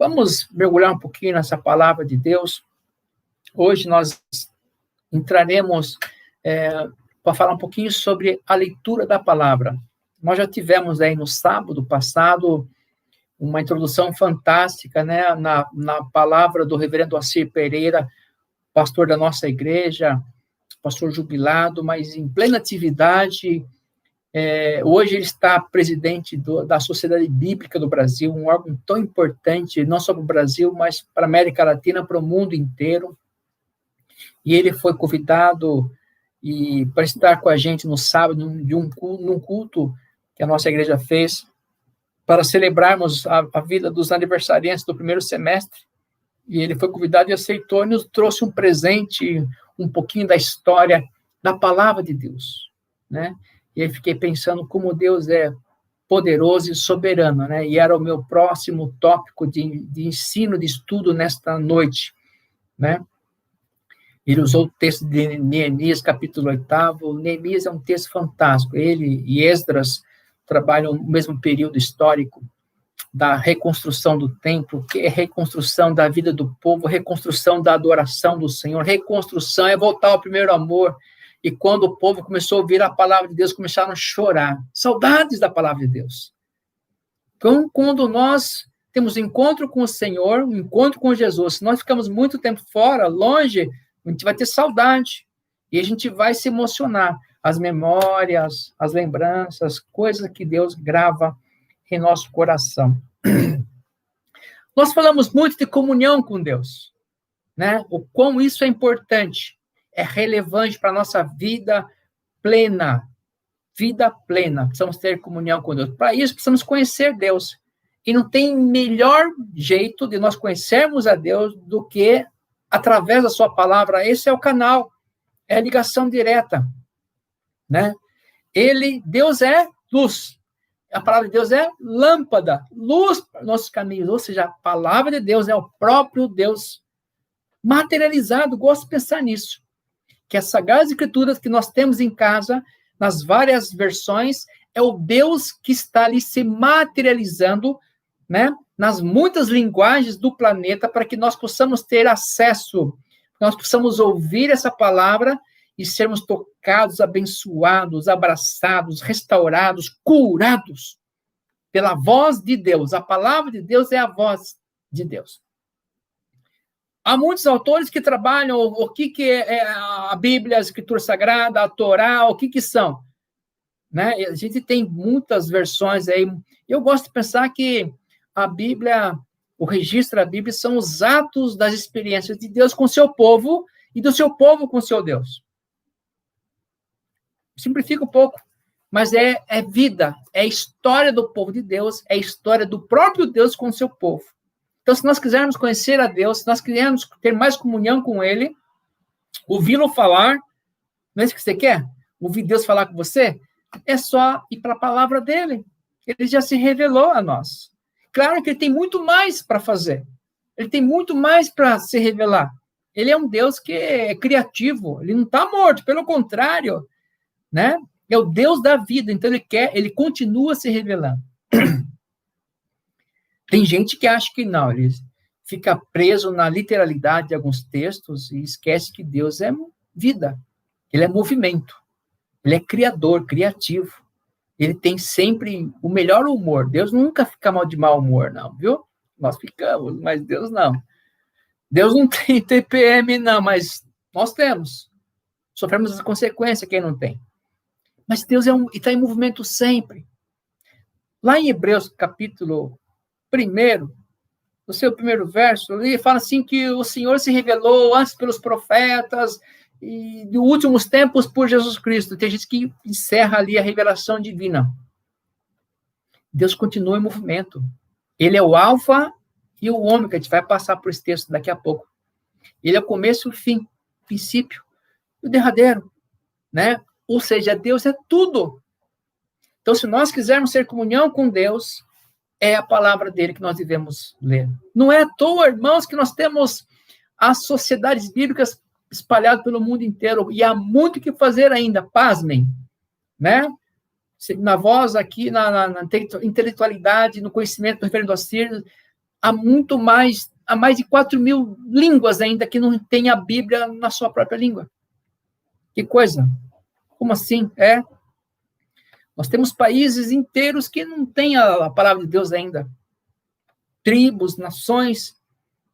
Vamos mergulhar um pouquinho nessa palavra de Deus. Hoje nós entraremos para falar um pouquinho sobre a leitura da palavra. Nós já tivemos aí no sábado passado uma introdução fantástica, né, na palavra do reverendo Assir Pereira, pastor da nossa igreja, pastor jubilado, mas em plena atividade. Hoje ele está presidente da Sociedade Bíblica do Brasil, um órgão tão importante, não só para o Brasil, mas para a América Latina, para o mundo inteiro. E ele foi convidado para estar com a gente no sábado, num culto que a nossa igreja fez, para celebrarmos a vida dos aniversariantes do primeiro semestre. E ele foi convidado e aceitou, e nos trouxe um presente, um pouquinho da história da palavra de Deus, né? E aí fiquei pensando como Deus é poderoso e soberano, né? E era o meu próximo tópico de ensino, de estudo nesta noite, né? Ele usou o texto de Neemias, capítulo 8. Neemias é um texto fantástico. Ele e Esdras trabalham no mesmo período histórico da reconstrução do templo, que é reconstrução da vida do povo, reconstrução da adoração do Senhor, reconstrução é voltar ao primeiro amor. E quando o povo começou a ouvir a palavra de Deus, começaram a chorar. Saudades da palavra de Deus. Então, quando nós temos encontro com o Senhor, um encontro com Jesus, se nós ficamos muito tempo fora, longe, a gente vai ter saudade. E a gente vai se emocionar. As memórias, as lembranças, coisas que Deus grava em nosso coração. Nós falamos muito de comunhão com Deus, né? O quão isso é importante. É relevante para a nossa vida plena. Vida plena. Precisamos ter comunhão com Deus. Para isso, precisamos conhecer Deus. E não tem melhor jeito de nós conhecermos a Deus do que através da sua palavra. Esse é o canal. É a ligação direta, né? Deus é luz. A palavra de Deus é lâmpada, luz para nossos caminhos. Ou seja, a palavra de Deus é o próprio Deus materializado. Gosto de pensar nisso. Que as Sagradas Escrituras que nós temos em casa, nas várias versões, é o Deus que está ali se materializando, né, nas muitas linguagens do planeta, para que nós possamos ter acesso, nós possamos ouvir essa palavra e sermos tocados, abençoados, abraçados, restaurados, curados pela voz de Deus. A palavra de Deus é a voz de Deus. Há muitos autores que trabalham o que é a Bíblia, a Escritura Sagrada, a Torá, o que são, né? A gente tem muitas versões aí. Eu gosto de pensar que a Bíblia, o registro da Bíblia, são os atos das experiências de Deus com o seu povo e do seu povo com o seu Deus. Simplifica um pouco, mas é vida, é a história do povo de Deus, é a história do próprio Deus com o seu povo. Então, se nós quisermos conhecer a Deus, se nós quisermos ter mais comunhão com Ele, ouvi-lo falar, não é isso que você quer? Ouvir Deus falar com você? É só ir para a palavra dele. Ele já se revelou a nós. Claro que ele tem muito mais para fazer. Ele tem muito mais para se revelar. Ele é um Deus que é criativo. Ele não está morto, pelo contrário, né? É o Deus da vida. Então, ele continua se revelando. Tem gente que acha que não, ele fica preso na literalidade de alguns textos e esquece que Deus é vida, ele é movimento, ele é criador, criativo, ele tem sempre o melhor humor. Deus nunca fica de mau humor, não, viu? Nós ficamos, mas Deus não. Deus não tem TPM, não, mas nós temos. Sofremos as consequências, quem não tem. Mas Deus está em movimento sempre. Lá em Hebreus, capítulo 1, no seu primeiro verso, ele fala assim que o Senhor se revelou antes pelos profetas e nos últimos tempos por Jesus Cristo. Tem gente que encerra ali a revelação divina. Deus continua em movimento. Ele é o alfa e o ômega. A gente vai passar por esse texto daqui a pouco. Ele é o começo e o fim, o princípio e o derradeiro, né? Ou seja, Deus é tudo. Então, se nós quisermos ter comunhão com Deus, é a palavra dele que nós devemos ler. Não é à toa, irmãos, que nós temos as sociedades bíblicas espalhadas pelo mundo inteiro, e há muito o que fazer ainda, pasmem, né? Na voz aqui, na intelectualidade, no conhecimento do reverendo Assir, há mais de 4.000 línguas ainda que não tem a Bíblia na sua própria língua. Que coisa! Como assim? Nós temos países inteiros que não têm a palavra de Deus ainda. Tribos, nações.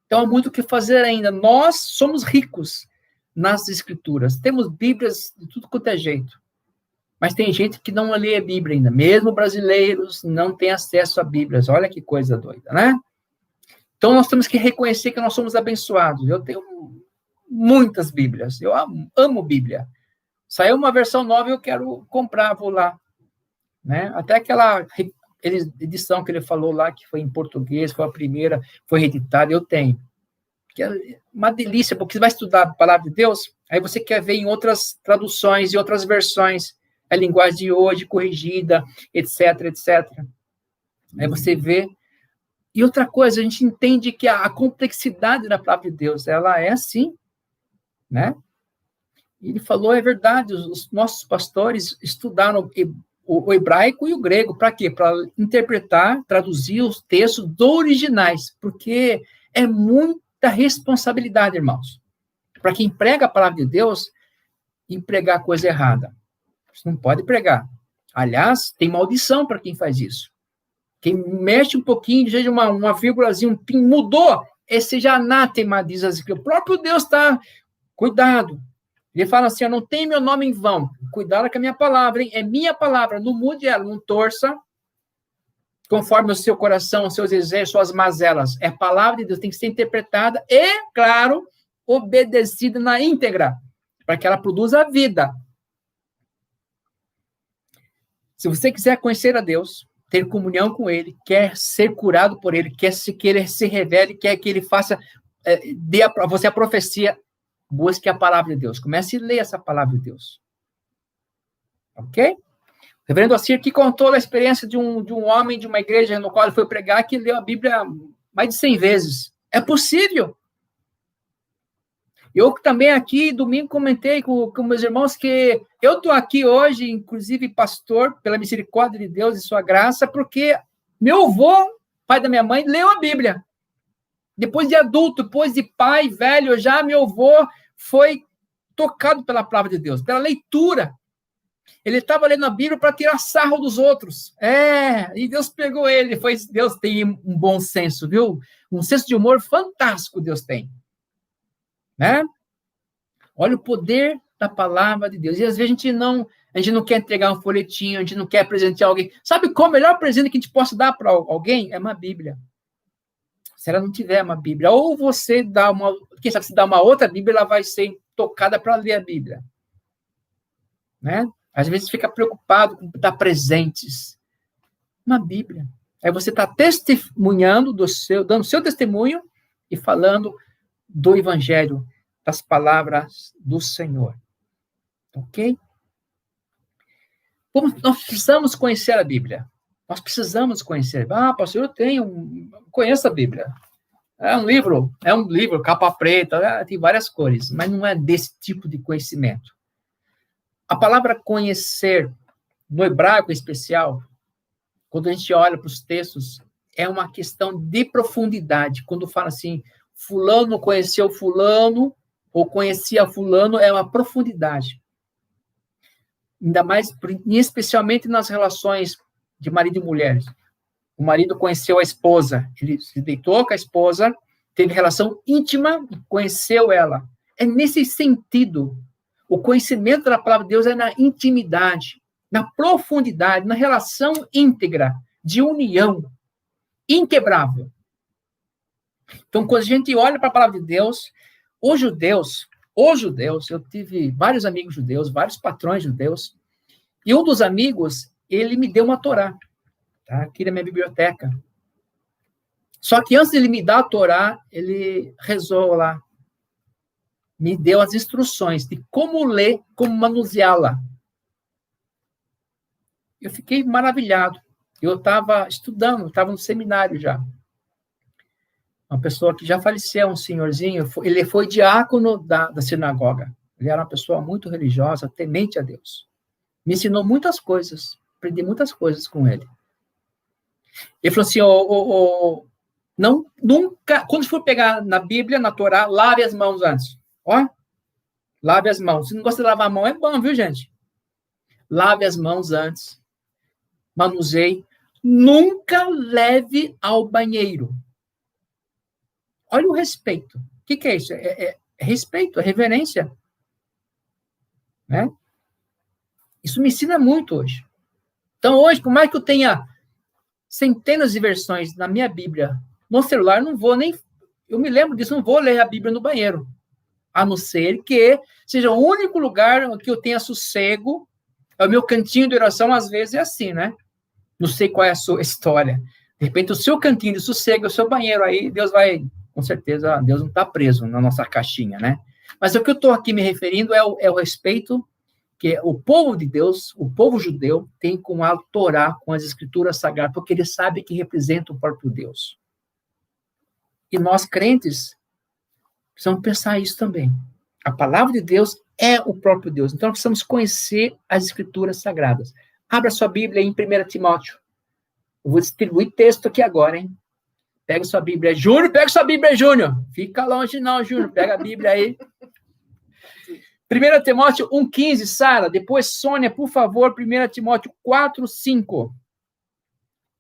Então, há muito o que fazer ainda. Nós somos ricos nas Escrituras. Temos Bíblias de tudo quanto é jeito. Mas tem gente que não lê a Bíblia ainda. Mesmo brasileiros não têm acesso a Bíblias. Olha que coisa doida, né? Então, nós temos que reconhecer que nós somos abençoados. Eu tenho muitas Bíblias. Eu amo Bíblia. Saiu uma versão nova, eu quero comprar, vou lá. Né? Até aquela edição que ele falou lá, que foi em português, foi a primeira, foi reeditada, eu tenho. Que é uma delícia, porque você vai estudar a palavra de Deus, aí você quer ver em outras traduções, em outras versões, a linguagem de hoje, corrigida, etc, etc. Aí você vê. E outra coisa, a gente entende que a complexidade da palavra de Deus, ela é assim, né? Ele falou, é verdade, os nossos pastores estudaram o hebraico e o grego, para quê? Para interpretar, traduzir os textos do originais, porque é muita responsabilidade, irmãos. Para quem prega a palavra de Deus, empregar coisa errada. Você não pode pregar. Aliás, tem maldição para quem faz isso. Quem mexe um pouquinho, seja uma vírgulazinha, um pin, mudou, esse já anátema, diz assim, que o próprio Deus está, cuidado. Ele fala assim, eu não tenho meu nome em vão, cuidado com a minha palavra, hein? É minha palavra, não mude ela, não torça, conforme o seu coração, os seus desejos, suas mazelas. É a palavra de Deus, tem que ser interpretada e, claro, obedecida na íntegra, para que ela produza a vida. Se você quiser conhecer a Deus, ter comunhão com Ele, quer ser curado por Ele, quer que Ele se revele, quer que Ele faça, dê a você a profecia, busque a palavra de Deus. Comece a ler essa palavra de Deus. Ok? O reverendo Assir que contou a experiência de um homem de uma igreja no qual ele foi pregar, que leu a Bíblia mais de 100 vezes. É possível. Eu também aqui, domingo, comentei com meus irmãos que eu estou aqui hoje, inclusive pastor, pela misericórdia de Deus e sua graça, porque meu avô, pai da minha mãe, leu a Bíblia. Depois de adulto, depois de pai, velho, já meu avô foi tocado pela palavra de Deus, pela leitura. Ele estava lendo a Bíblia para tirar sarro dos outros. E Deus pegou ele. Deus tem um bom senso, viu? Um senso de humor fantástico Deus tem. Né? Olha o poder da palavra de Deus. E às vezes a gente não quer entregar um folhetinho, a gente não quer presentear alguém. Sabe qual é o melhor presente que a gente possa dar para alguém? É uma Bíblia. Se ela não tiver uma Bíblia, ou você dá quem sabe se dá uma outra Bíblia, ela vai ser tocada para ler a Bíblia. Né? Às vezes fica preocupado com dar presentes. Uma Bíblia. Aí você está testemunhando dando seu testemunho e falando do Evangelho, das palavras do Senhor. Ok? Nós precisamos conhecer a Bíblia. Nós precisamos conhecer. Pastor, conheço a Bíblia. É um livro, capa preta, tem várias cores, mas não é desse tipo de conhecimento. A palavra conhecer, no hebraico em especial, quando a gente olha para os textos, é uma questão de profundidade. Quando fala assim, fulano conheceu fulano, ou conhecia fulano, é uma profundidade. Ainda mais, especialmente nas relações de marido e mulher. O marido conheceu a esposa, ele se deitou com a esposa, teve relação íntima, conheceu ela. É nesse sentido. O conhecimento da palavra de Deus é na intimidade, na profundidade, na relação íntegra, de união, inquebrável. Então, quando a gente olha para a palavra de Deus, os judeus, eu tive vários amigos judeus, vários patrões judeus, e um dos amigos, ele me deu uma Torá, tá? Aqui na minha biblioteca. Só que antes de ele me dar a Torá, ele rezou lá, me deu as instruções de como ler, como manuseá-la. Eu fiquei maravilhado. Eu estava estudando, estava no seminário já. Uma pessoa que já faleceu, um senhorzinho, ele foi diácono da sinagoga. Ele era uma pessoa muito religiosa, temente a Deus. Me ensinou muitas coisas, aprendi muitas coisas com ele. Ele falou assim, Não, nunca, quando for pegar na Bíblia, na Torá, lave as mãos antes. Ó, lave as mãos. Se não gosta de lavar a mão, é bom, viu, gente? Lave as mãos antes. Manuseie. Nunca leve ao banheiro. Olha o respeito. O que é isso? É respeito, é reverência. Né? Isso me ensina muito hoje. Então, hoje, por mais que eu tenha centenas de versões na minha Bíblia, no celular, não vou nem... Eu me lembro disso, não vou ler a Bíblia no banheiro. A não ser que seja o único lugar que eu tenha sossego. É o meu cantinho de oração, às vezes, é assim, né? Não sei qual é a sua história. De repente, o seu cantinho de sossego, o seu banheiro aí, Deus vai... Com certeza, Deus não está preso na nossa caixinha, né? Mas o que eu estou aqui me referindo é o respeito que o povo de Deus, o povo judeu, tem com a Torá, com as escrituras sagradas, porque ele sabe que representa o próprio Deus. E nós, crentes, precisamos pensar isso também. A palavra de Deus é o próprio Deus. Então, nós precisamos conhecer as escrituras sagradas. Abra sua Bíblia em 1 Timóteo. Eu vou distribuir texto aqui agora, hein? Pega sua Bíblia. Júnior, pega sua Bíblia, Júnior. Fica longe não, Júnior. Pega a Bíblia aí. 1 Timóteo 1,15, Sara. Depois, Sônia, por favor, 1 Timóteo 4,5.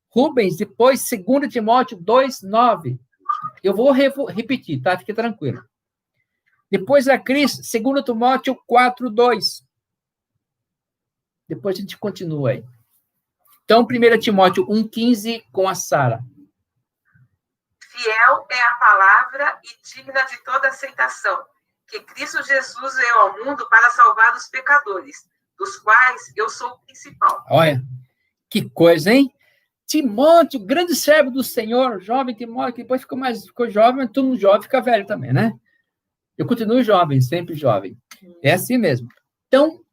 Rubens, depois, 2 Timóteo 2,9. Eu vou repetir, tá? Fique tranquilo. Depois a Cris, 2 Timóteo 4,2. Depois a gente continua aí. Então, 1 Timóteo 1,15 com a Sara. Fiel é a palavra e digna de toda aceitação, que Cristo Jesus veio ao mundo para salvar os pecadores, dos quais eu sou o principal. Olha, que coisa, hein? Timóteo, grande servo do Senhor, jovem Timóteo, que depois ficou jovem, mas todo mundo jovem fica velho também, né? Eu continuo jovem, sempre jovem. É assim mesmo. Então,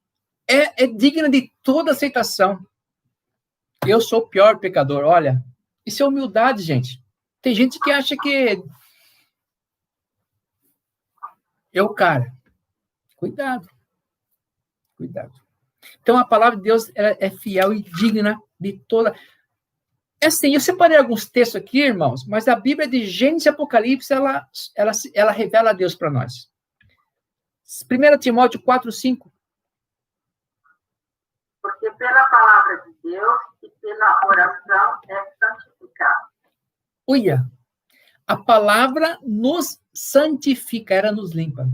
é digna de toda aceitação. Eu sou o pior pecador, olha. Isso é humildade, gente. Tem gente que acha que... cara, cuidado. Cuidado. Então, a palavra de Deus é fiel e digna de toda... É assim, eu separei alguns textos aqui, irmãos, mas a Bíblia de Gênesis e Apocalipse, ela revela a Deus para nós. 1 Timóteo 4,5. Porque pela palavra de Deus e pela oração é santificado. Olha, a palavra nos santifica, ela nos limpa.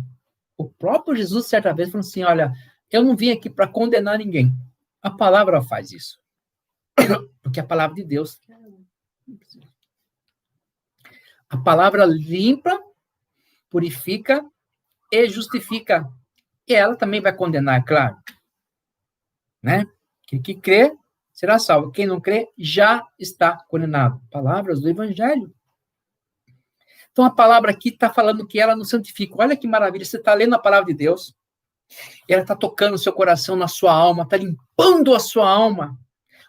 O próprio Jesus, certa vez, falou assim, olha, eu não vim aqui para condenar ninguém. A palavra faz isso. Porque a palavra de Deus... A palavra limpa, purifica e justifica. E ela também vai condenar, claro. Né? Quem que crê será salvo. Quem não crê já está condenado. Palavras do Evangelho. Então, a palavra aqui está falando que ela nos santifica. Olha que maravilha. Você está lendo a palavra de Deus. Ela está tocando o seu coração, na sua alma. Está limpando a sua alma.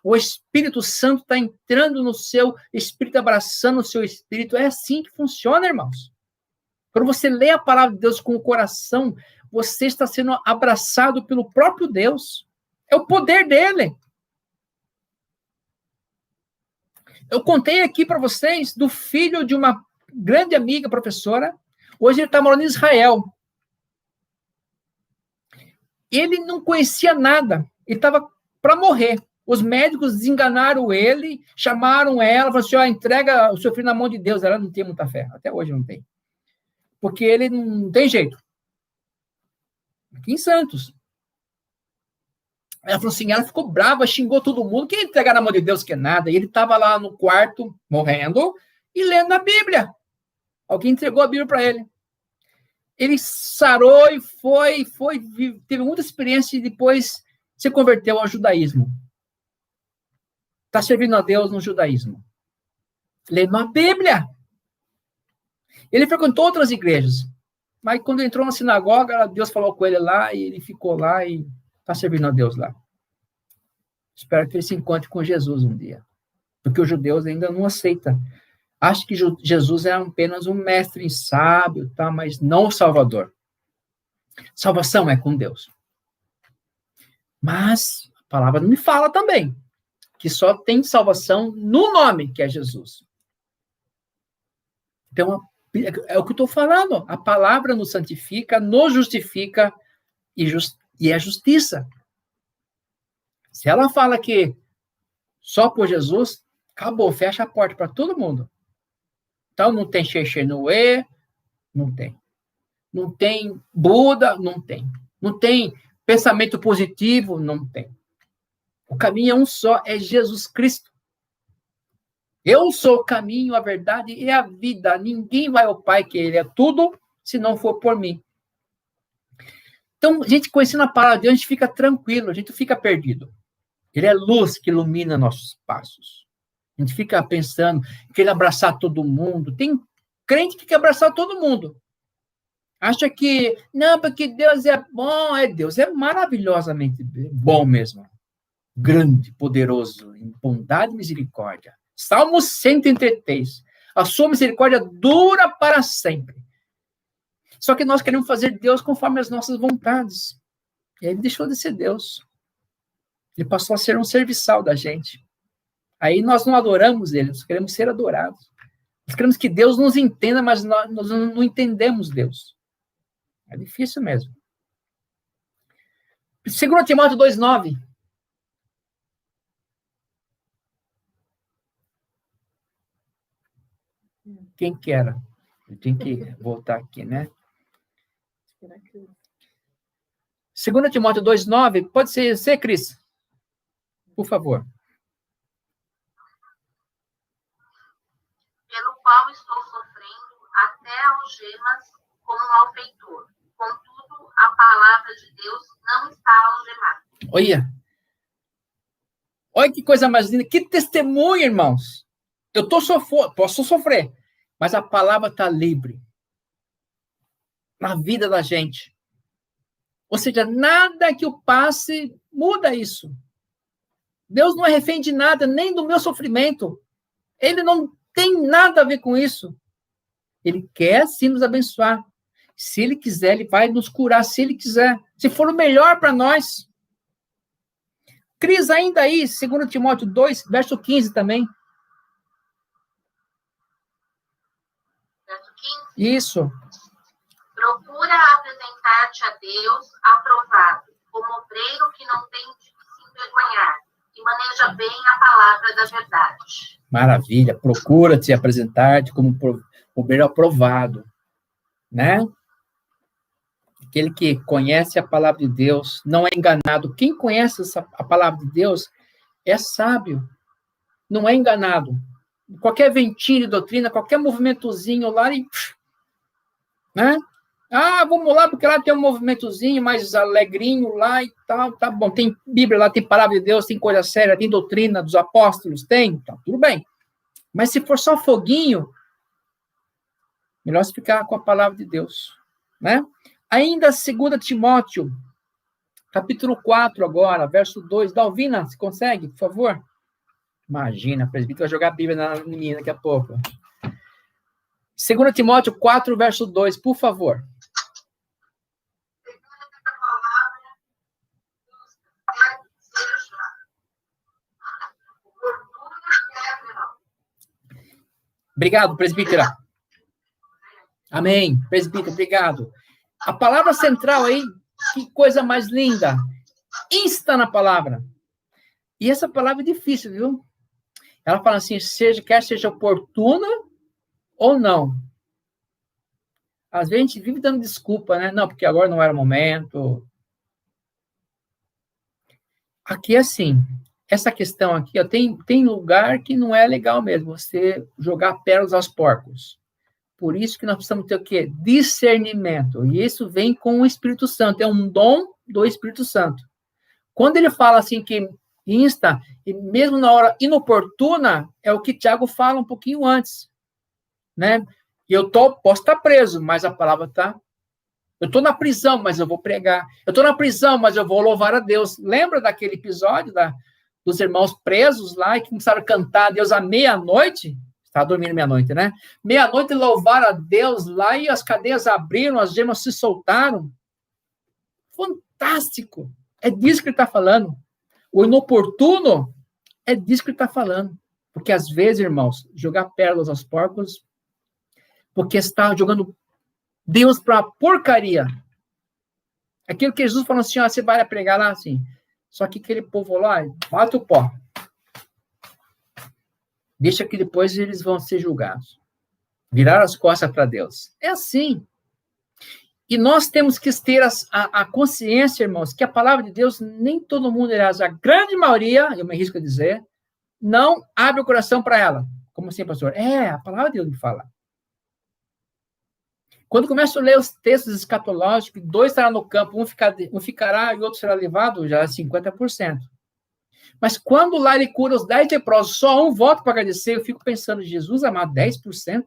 O Espírito Santo está entrando no seu espírito, abraçando o seu espírito. É assim que funciona, irmãos. Quando você lê a palavra de Deus com o coração, você está sendo abraçado pelo próprio Deus. É o poder dele. Eu contei aqui para vocês do filho de uma grande amiga, professora. Hoje ele está morando em Israel. Ele não conhecia nada. Ele estava para morrer. Os médicos desenganaram ele, chamaram ela, falaram assim, ó, entrega o seu filho na mão de Deus. Ela não tem muita fé. Até hoje não tem. Porque ele não tem jeito. Aqui em Santos. Ela falou assim, ela ficou brava, xingou todo mundo. Quem entregar na mão de Deus que é nada? E ele estava lá no quarto, morrendo, e lendo a Bíblia. Alguém entregou a Bíblia para ele. Ele sarou e teve muita experiência e depois se converteu ao judaísmo. Está servindo a Deus no judaísmo. Lendo a Bíblia. Ele frequentou outras igrejas. Mas quando entrou na sinagoga, Deus falou com ele lá e ele ficou lá e está servindo a Deus lá. Espero que ele se encontre com Jesus um dia. Porque os judeus ainda não aceitam. Acham que Jesus é apenas um mestre sábio, tá? Mas não o Salvador. Salvação é com Deus. Mas a palavra me fala também que só tem salvação no nome, que é Jesus. Então, é o que eu estou falando. A palavra nos santifica, nos justifica e é justiça. Se ela fala que só por Jesus, acabou, fecha a porta para todo mundo. Então, não tem Xexenoê, não tem. Não tem Buda, não tem. Não tem pensamento positivo, não tem. O caminho é um só, é Jesus Cristo. Eu sou o caminho, a verdade e a vida. Ninguém vai ao Pai, que Ele é tudo, se não for por mim. Então, a gente conhecendo a palavra de Deus, a gente fica tranquilo, a gente fica perdido. Ele é luz que ilumina nossos passos. A gente fica pensando, quer abraçar todo mundo. Tem crente que quer abraçar todo mundo. Acha que, não, porque Deus é bom. Deus é maravilhosamente bom mesmo. Grande, poderoso, em bondade e misericórdia. Salmo 133. A sua misericórdia dura para sempre. Só que nós queremos fazer Deus conforme as nossas vontades. E aí ele deixou de ser Deus. Ele passou a ser um serviçal da gente. Aí nós não adoramos ele, nós queremos ser adorados. Nós queremos que Deus nos entenda, mas nós não entendemos Deus. É difícil mesmo. 2 Timóteo 2,9. Quem que era? Eu tenho que voltar aqui, né? 2 Timóteo 2,9. Pode ser você, Cris? Por favor. Pelo qual estou sofrendo até algemas como malfeitor. Contudo, a palavra de Deus não está algemada. Olha que coisa mais linda. Que testemunho, irmãos. Eu posso sofrer, mas a palavra está livre na vida da gente. Ou seja, nada que eu passe muda isso. Deus não é refém de nada, nem do meu sofrimento. Ele não tem nada a ver com isso. Ele quer, sim, nos abençoar. Se ele quiser, ele vai nos curar, se ele quiser. Se for o melhor para nós. Cris, ainda aí, 2 Timóteo 2, verso 15 também. Verso 15. Isso. Procura apresentar-te a Deus aprovado, como obreiro que não tem de se envergonhar, e maneja bem a palavra da verdade. Maravilha. Procura te apresentar-te como obreiro aprovado, né? Aquele que conhece a palavra de Deus, não é enganado. Quem conhece a palavra de Deus é sábio, não é enganado. Qualquer ventinho de doutrina, qualquer movimentozinho lá, né? Ah, vamos lá, porque lá tem um movimentozinho mais alegrinho lá e tal, tá bom. Tem Bíblia lá, tem palavra de Deus, tem coisa séria, tem doutrina dos apóstolos, tem, tá tudo bem. Mas se for só foguinho, melhor se ficar com a palavra de Deus, né? Ainda 2 Timóteo, capítulo 4 agora, verso 2. Dalvina, se consegue, por favor? Imagina, a presbítero vai jogar a Bíblia na menina daqui a pouco. 2 Timóteo 4, verso 2, por favor. Obrigado, presbítera. Amém. Presbítero, obrigado. A palavra central aí, que coisa mais linda. Insta na palavra. E essa palavra é difícil, viu? Ela fala assim, quer seja oportuna ou não. Às vezes a gente vive dando desculpa, né? Não, porque agora não era o momento. Aqui é assim, essa questão aqui, ó, tem lugar que não é legal mesmo, você jogar pérolas aos porcos. Por isso que nós precisamos ter o quê? Discernimento. E isso vem com o Espírito Santo. É um dom do Espírito Santo. Quando ele fala assim que insta, e mesmo na hora inoportuna, é o que Tiago fala um pouquinho antes. Né? Posso estar preso, mas a palavra está... Eu estou na prisão, mas eu vou pregar. Eu estou na prisão, mas eu vou louvar a Deus. Lembra daquele episódio dos irmãos presos lá, e que começaram a cantar a Deus à meia-noite? Estava dormindo meia-noite, né? Meia-noite louvaram a Deus lá e as cadeias abriram, as gemas se soltaram. Fantástico! É disso que ele está falando. O inoportuno é disso que ele está falando. Porque às vezes, irmãos, jogar pérolas aos porcos porque está jogando Deus para a porcaria. Aquilo que Jesus falou assim, ó, você vai pregar lá assim. Só que aquele povo lá, mata o pó. Deixa que depois eles vão ser julgados. Virar as costas para Deus. É assim. E nós temos que ter a consciência, irmãos, que a palavra de Deus, nem todo mundo, aliás, a grande maioria, eu me arrisco a dizer, não abre o coração para ela. Como assim, pastor? A palavra de Deus me fala. Quando começo a ler os textos escatológicos, 2 estará no campo, um ficará e outro será levado, já é 50%. Mas quando lá ele cura os 10 leprosos, só um volta para agradecer, eu fico pensando, Jesus amado, 10%?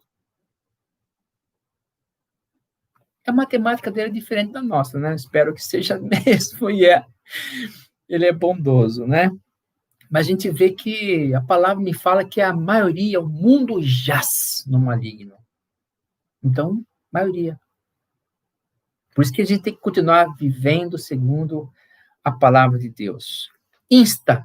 A matemática dele é diferente da nossa, né? Espero que seja mesmo, e ele é bondoso, né? Mas a gente vê que a palavra me fala que a maioria, o mundo jaz no maligno. Então, maioria. Por isso que a gente tem que continuar vivendo segundo a palavra de Deus. Insista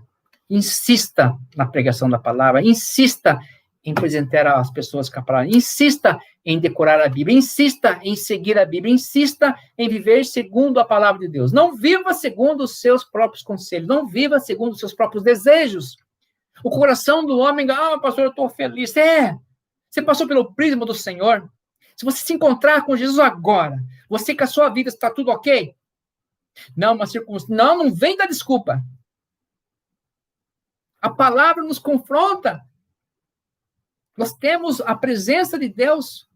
na pregação da palavra, insista em presentear as pessoas com a palavra, insista em decorar a Bíblia, insista em seguir a Bíblia, insista em viver segundo a palavra de Deus. Não viva segundo os seus próprios conselhos, não viva segundo os seus próprios desejos. O coração do homem, pastor, eu estou feliz. Você passou pelo prisma do Senhor. Se você se encontrar com Jesus agora, você com a sua vida está tudo ok? Não, uma circunstância. Não vem dar desculpa. A palavra nos confronta. Nós temos a presença de Deus.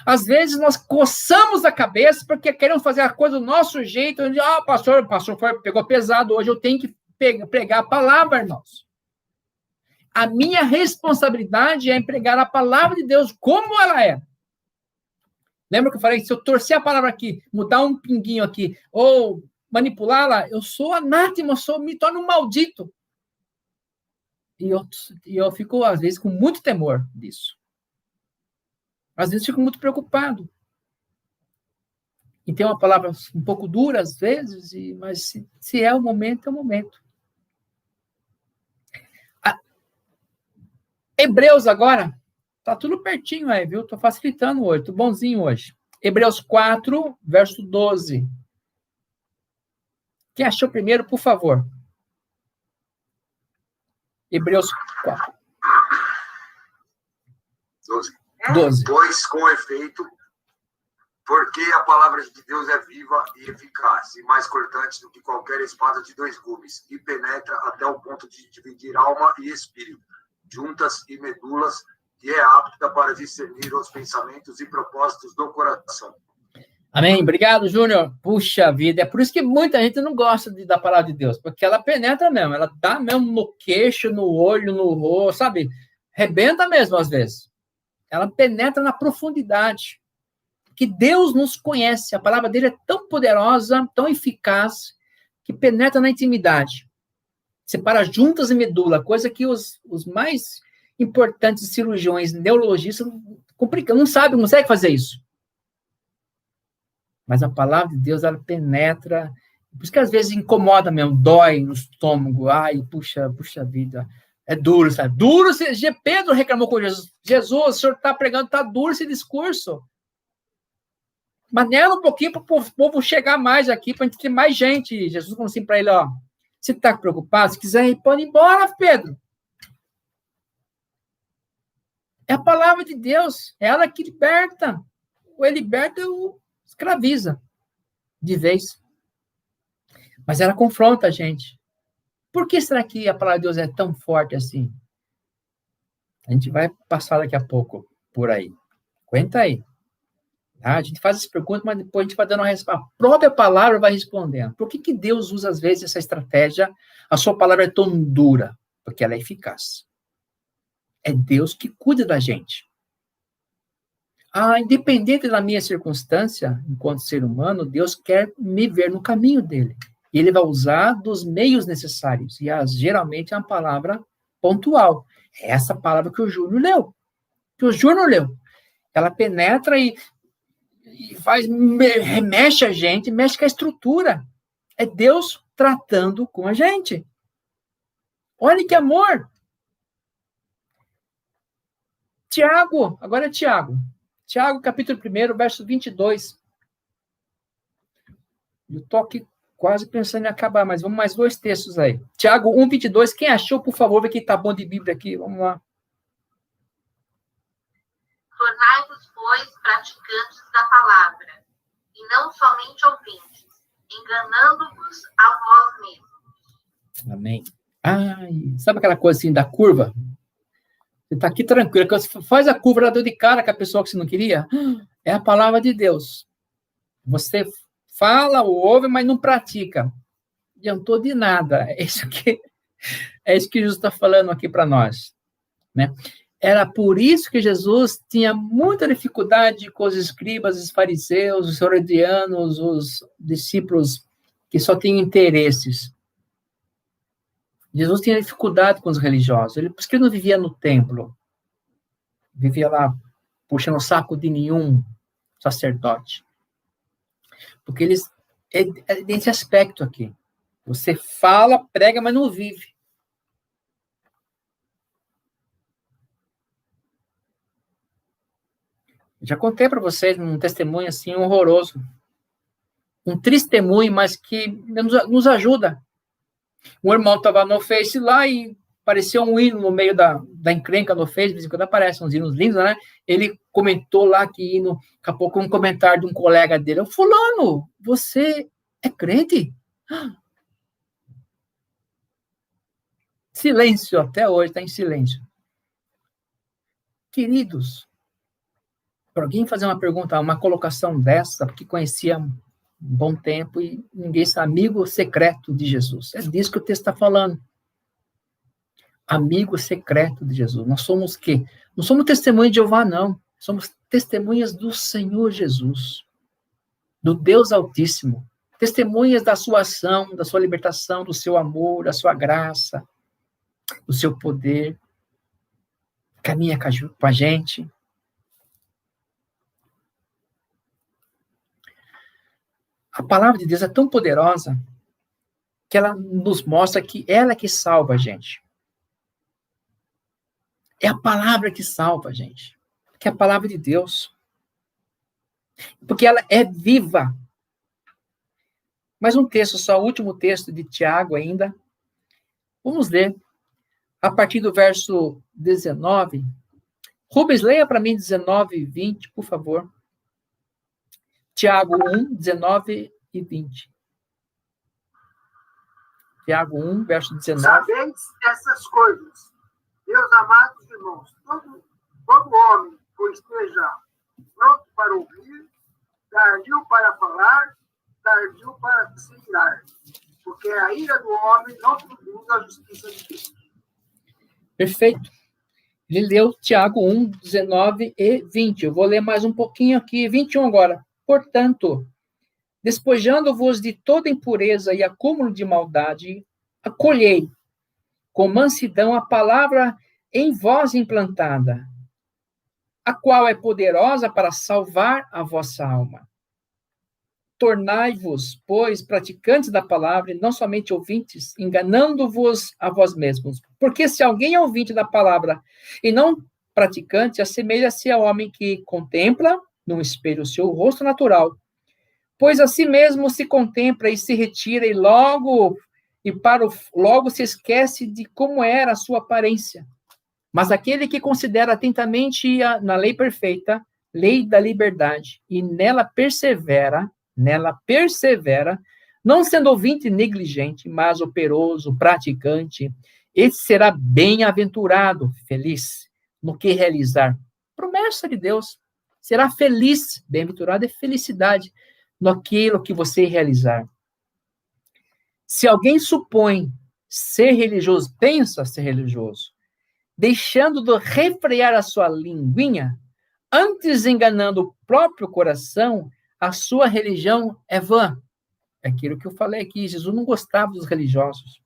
Às vezes nós coçamos a cabeça porque queremos fazer a coisa do nosso jeito. Pastor pegou pesado hoje, eu tenho que pregar a palavra, irmãos. A minha responsabilidade é pregar a palavra de Deus como ela é. Lembra que eu falei, se eu torcer a palavra aqui, mudar um pinguinho aqui, ou manipulá-la, eu sou anátema, me torno um maldito. E eu fico, às vezes, com muito temor disso. Às vezes, fico muito preocupado. E tem uma palavra um pouco dura, às vezes, mas se é o momento, é o momento. Hebreus agora, tá tudo pertinho aí, viu? Tô facilitando hoje, tô bonzinho hoje. Hebreus 4, verso 12. Quem achou primeiro, por favor? Hebreus 4. 12. Pois, com efeito, porque a palavra de Deus é viva e eficaz, e mais cortante do que qualquer espada de 2 gumes, e penetra até o ponto de dividir alma e espírito, juntas e medulas, e é apta para discernir os pensamentos e propósitos do coração. Amém. Obrigado, Júnior. Puxa vida, é por isso que muita gente não gosta da palavra de Deus, porque ela penetra mesmo, ela dá mesmo no queixo, no olho, no rosto, sabe? Rebenta mesmo, às vezes. Ela penetra na profundidade. Que Deus nos conhece, a palavra dele é tão poderosa, tão eficaz, que penetra na intimidade. Separa juntas e medula, coisa que os mais importantes cirurgiões, neurologistas, não sabem, não conseguem fazer isso. Mas a palavra de Deus, ela penetra, por isso que às vezes incomoda mesmo, dói no estômago, puxa vida, é duro, sabe? Duro, Pedro reclamou com Jesus, o senhor está pregando, está duro esse discurso. Manela um pouquinho para o povo chegar mais aqui, para a gente ter mais gente. Jesus falou assim para ele, você está preocupado? Se quiser ir, pode ir embora, Pedro. É a palavra de Deus, é ela que liberta. Ou ele liberta ou escraviza de vez. Mas ela confronta a gente. Por que será que a palavra de Deus é tão forte assim? A gente vai passar daqui a pouco por aí. Aguenta aí. Tá? A gente faz essa pergunta, mas depois a gente vai dando uma resposta. A própria palavra vai respondendo. Por que Deus usa, às vezes, essa estratégia? A sua palavra é tão dura? Porque ela é eficaz. É Deus que cuida da gente. Independente da minha circunstância, enquanto ser humano, Deus quer me ver no caminho dele. E ele vai usar dos meios necessários. E geralmente é uma palavra pontual. É essa palavra que o Júnior leu. Ela penetra e remexe a gente, mexe com a estrutura. É Deus tratando com a gente. Olha que amor! Tiago, agora é Tiago. Tiago, capítulo 1, verso 22. Eu estou aqui quase pensando em acabar, mas vamos mais 2 textos aí. Tiago 1, 22. Quem achou, por favor, vê que está bom de Bíblia aqui. Vamos lá. Tornai-vos, pois, praticantes da palavra, e não somente ouvintes, enganando-vos a vós mesmos. Amém. Ai, sabe aquela coisa assim da curva? Você está aqui tranquilo, quando você faz a curva, ela deu de cara com a pessoa que você não queria. É a palavra de Deus. Você fala, ouve, mas não pratica. Não adiantou de nada. É isso que Jesus está falando aqui para nós, né? Era por isso que Jesus tinha muita dificuldade com os escribas, os fariseus, os herodianos, os discípulos que só tinham interesses. Jesus tinha dificuldade com os religiosos. Por isso que ele não vivia no templo. Vivia lá, puxando o saco de nenhum sacerdote. Porque eles... É desse aspecto aqui. Você fala, prega, mas não vive. Já contei para vocês um testemunho assim horroroso. Um testemunho, mas que nos ajuda. Um irmão estava no Face lá e apareceu um hino no meio da encrenca no Face, de vez em quando aparecem uns hinos lindos, né? Ele comentou lá que hino, daqui a pouco um comentário de um colega dele, fulano, você é crente? Silêncio, até hoje está em silêncio. Queridos, para alguém fazer uma pergunta, uma colocação dessa, porque conhecia um bom tempo e ninguém sabe, amigo secreto de Jesus. É disso que o texto está falando. Amigo secreto de Jesus. Nós somos o quê? Não somos testemunhas de Jeová, não. Somos testemunhas do Senhor Jesus, do Deus Altíssimo. Testemunhas da sua ação, da sua libertação, do seu amor, da sua graça, do seu poder. Caminha com a gente. A palavra de Deus é tão poderosa que ela nos mostra que ela é que salva a gente. É a palavra que salva a gente. Que é a palavra de Deus. Porque ela é viva. Mais um texto, só o último texto de Tiago ainda. Vamos ler. A partir do verso 19. Rubens, leia para mim 19 e 20, por favor. Tiago 1, 19 e 20. Tiago 1, verso 19. Sabeis essas coisas, meus amados irmãos, todo homem, pois esteja pronto para ouvir, tardio para falar, tardio para se irar, porque a ira do homem não produz a justiça de Deus. Perfeito. Ele leu Tiago 1, 19 e 20. Eu vou ler mais um pouquinho aqui, 21 agora. Portanto, despojando-vos de toda impureza e acúmulo de maldade, acolhei com mansidão a palavra em vós implantada, a qual é poderosa para salvar a vossa alma. Tornai-vos, pois, praticantes da palavra, e não somente ouvintes, enganando-vos a vós mesmos. Porque se alguém é ouvinte da palavra e não praticante, assemelha-se ao homem que contempla num espelho o seu rosto natural, pois a si mesmo se contempla e se retira e logo se esquece de como era a sua aparência. Mas aquele que considera atentamente na lei perfeita, lei da liberdade, e nela persevera, não sendo ouvinte negligente, mas operoso, praticante, esse será bem-aventurado, feliz, no que realizar. Promessa de Deus. Será feliz, bem-aventurado é felicidade, naquilo que você realizar. Se alguém supõe ser religioso, pensa ser religioso, deixando de refrear a sua linguinha, antes enganando o próprio coração, a sua religião é vã. É aquilo que eu falei aqui, Jesus não gostava dos religiosos.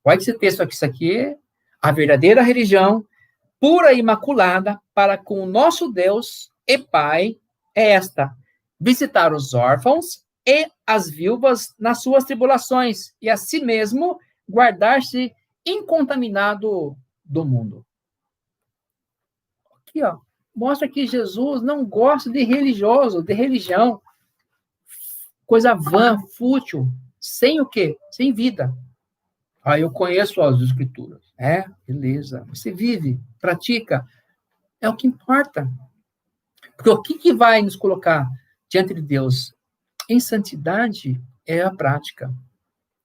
Olha esse texto aqui, isso aqui é a verdadeira religião, pura e imaculada, para com o nosso Deus e Pai, é esta: visitar os órfãos e as viúvas nas suas tribulações, e a si mesmo guardar-se incontaminado do mundo. Aqui, ó. mostra que Jesus não gosta de religioso, de religião. Coisa vã, fútil, sem o quê? Sem vida. Ah, eu conheço as escrituras. É, beleza. Você vive, pratica. É o que importa. Porque o que vai nos colocar diante de Deus em santidade é a prática.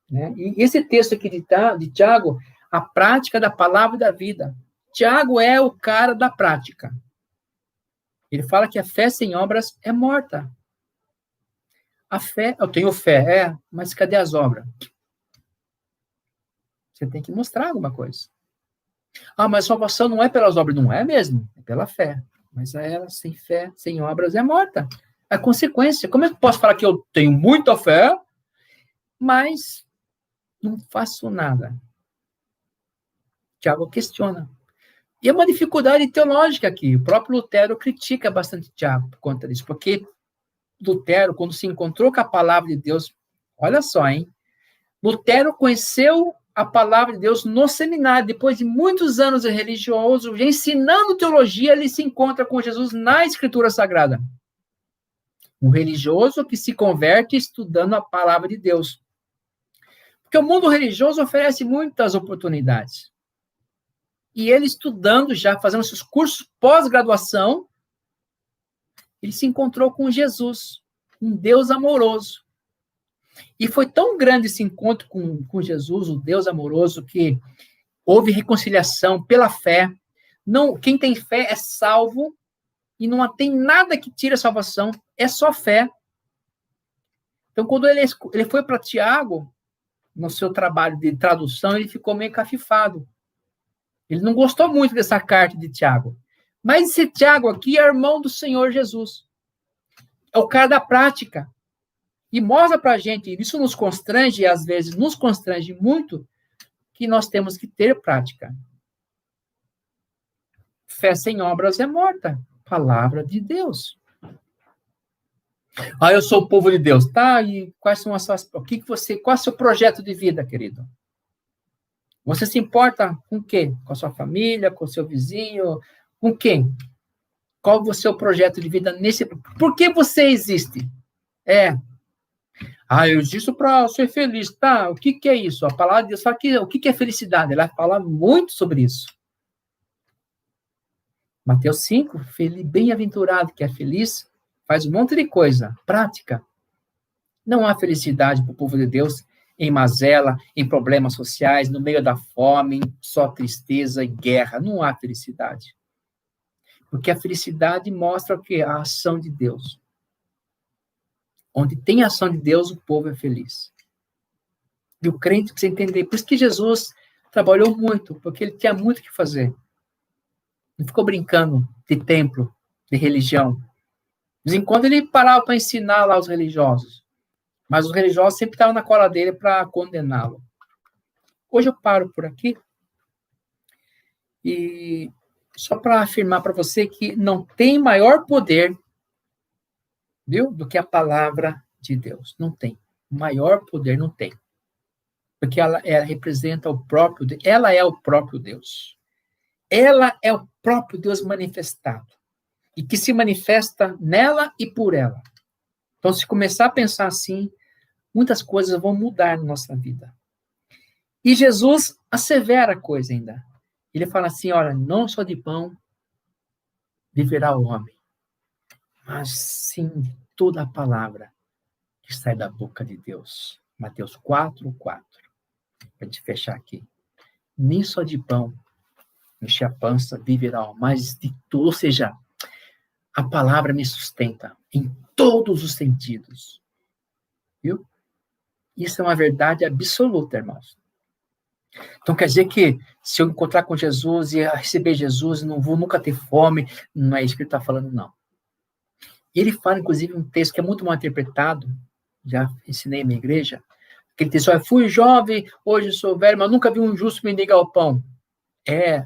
Né? E esse texto aqui de Tiago, a prática da palavra da vida. Tiago é o cara da prática. Ele fala que a fé sem obras é morta. A fé, eu tenho fé, mas cadê as obras? Você tem que mostrar alguma coisa. Ah, mas a salvação não é pelas obras. Não é mesmo, é pela fé. Mas ela, sem fé, sem obras, é morta. É consequência. Como é que eu posso falar que eu tenho muita fé, mas não faço nada? Tiago questiona. E é uma dificuldade teológica aqui. O próprio Lutero critica bastante Tiago por conta disso. Porque Lutero, quando se encontrou com a palavra de Deus, olha só, hein? Lutero conheceu a palavra de Deus no seminário. Depois de muitos anos de religioso, ensinando teologia, ele se encontra com Jesus na Escritura Sagrada. Um religioso que se converte estudando a palavra de Deus. Porque o mundo religioso oferece muitas oportunidades. E ele estudando já, fazendo seus cursos pós-graduação, ele se encontrou com Jesus, um Deus amoroso. E foi tão grande esse encontro com Jesus, o Deus amoroso, que houve reconciliação pela fé. Não, quem tem fé é salvo, e não tem nada que tire a salvação, é só fé. Então, quando ele foi para Tiago, no seu trabalho de tradução, ele ficou meio cafifado. Ele não gostou muito dessa carta de Tiago. Mas esse Tiago aqui é irmão do Senhor Jesus. É o cara da prática. E mostra para a gente, isso nos constrange, e às vezes nos constrange muito, que nós temos que ter prática. Fé sem obras é morta. Palavra de Deus. Ah, eu sou o povo de Deus. Tá, e quais são as suas... qual é o seu projeto de vida, querido? Você se importa com o quê? Com a sua família, com o seu vizinho? Com quem? Qual é o seu projeto de vida nesse... Por que você existe? Eu existo para ser feliz. Tá, o que é isso? A palavra de Deus fala que o que é felicidade? Ela fala muito sobre isso. Mateus 5, bem-aventurado que é feliz, faz um monte de coisa, prática. Não há felicidade para o povo de Deus em mazela, em problemas sociais, no meio da fome, só tristeza e guerra. Não há felicidade. Porque a felicidade mostra o quê? A ação de Deus. Onde tem a ação de Deus, o povo é feliz. E o crente precisa entender. Por isso que Jesus trabalhou muito, porque ele tinha muito o que fazer. Não ficou brincando de templo, de religião. De vez em quando ele parava para ensinar lá os religiosos. Mas os religiosos sempre estavam na cola dele para condená-lo. Hoje eu paro por aqui. E só para afirmar para você que não tem maior poder, viu, do que a palavra de Deus. Não tem. Maior poder não tem. Porque ela representa o próprio Deus. Ela é o próprio Deus. Ela é o próprio Deus manifestado. E que se manifesta nela e por ela. Então, se começar a pensar assim, muitas coisas vão mudar na nossa vida. E Jesus assevera a coisa ainda. Ele fala assim, olha, não só de pão viverá o homem, mas sim de toda a palavra que sai da boca de Deus. Mateus 4:4. Para a gente fechar aqui. Nem só de pão encher a pança viverá o homem, mas de tudo. Ou seja, a palavra me sustenta em todos os sentidos. Viu? Isso é uma verdade absoluta, irmãos. Então quer dizer que se eu encontrar com Jesus e receber Jesus, não vou nunca ter fome, não é isso que ele está falando, não. Ele fala, inclusive, um texto que é muito mal interpretado, já ensinei na minha igreja, aquele texto, fui jovem, hoje sou velho, mas nunca vi um justo mendigar o pão.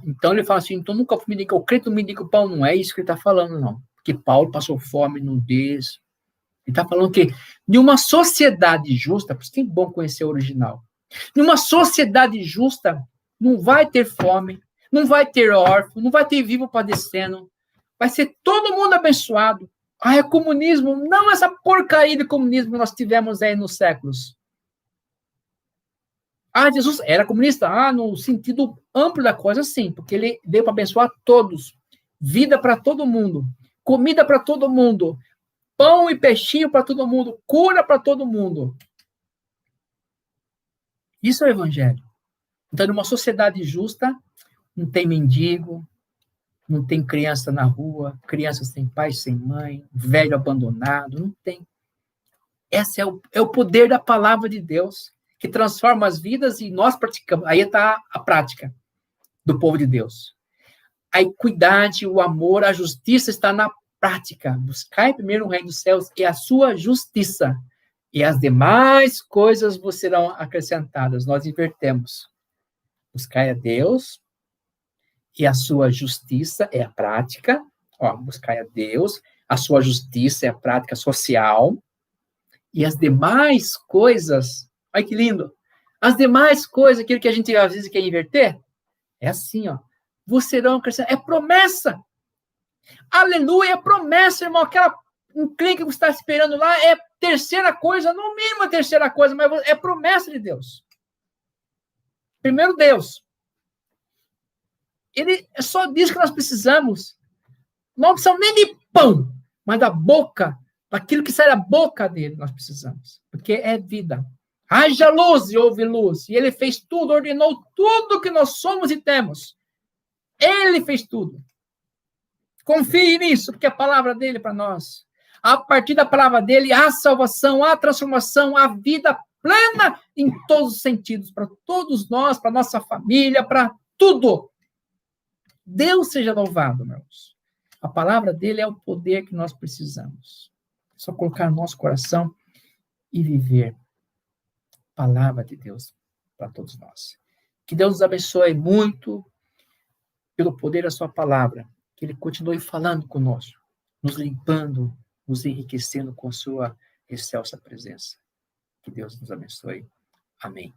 Então ele fala assim, então nunca fui mendigar, o crente não mendiga o pão, não é isso que ele está falando, não. Porque Paulo passou fome, nudez. Ele está falando que em uma sociedade justa, por isso que é bom conhecer o original, numa sociedade justa, não vai ter fome, não vai ter órfão, não vai ter vivo padecendo, Vai ser todo mundo abençoado. Ah, é comunismo. Não essa porcaria de comunismo que nós tivemos aí nos séculos. Ah, Jesus era comunista? Ah, no sentido amplo da coisa, sim, porque ele veio para abençoar todos. Vida para todo mundo. Comida para todo mundo. Pão e peixinho para todo mundo. Cura para todo mundo. Isso é o evangelho. Então, numa sociedade justa, não tem mendigo, não tem criança na rua, crianças sem pai, sem mãe, velho abandonado, não tem. Esse é o poder da palavra de Deus, que transforma as vidas e nós praticamos. Aí está a prática do povo de Deus. A equidade, o amor, a justiça está na prática. Buscai primeiro o reino dos céus e a sua justiça. E as demais coisas vos serão acrescentadas. Nós invertemos. Buscai a Deus e a sua justiça é a prática. Buscai a Deus, a sua justiça é a prática social. E as demais coisas, olha que lindo, as demais coisas, aquilo que a gente às vezes quer inverter, é assim, vos serão acrescentadas. É promessa. Aleluia, é promessa, irmão. Aquela clique que você está esperando lá é terceira coisa, no mínimo a terceira coisa, mas é promessa de Deus. Primeiro Deus. Ele só diz que nós precisamos. Não precisamos nem de pão, mas da boca, daquilo que sai da boca dele, nós precisamos. Porque é vida. Haja luz e houve luz. E ele fez tudo, ordenou tudo que nós somos e temos. Ele fez tudo. Confie nisso, porque a palavra dele é para nós. A partir da palavra dele, há salvação, há transformação, há vida plena em todos os sentidos, para todos nós, para nossa família, para tudo. Deus seja louvado, meus. A palavra dele é o poder que nós precisamos. É só colocar no nosso coração e viver a palavra de Deus para todos nós. Que Deus nos abençoe muito pelo poder da sua palavra. Que ele continue falando conosco, nos limpando, nos enriquecendo com a sua excelsa presença. Que Deus nos abençoe. Amém.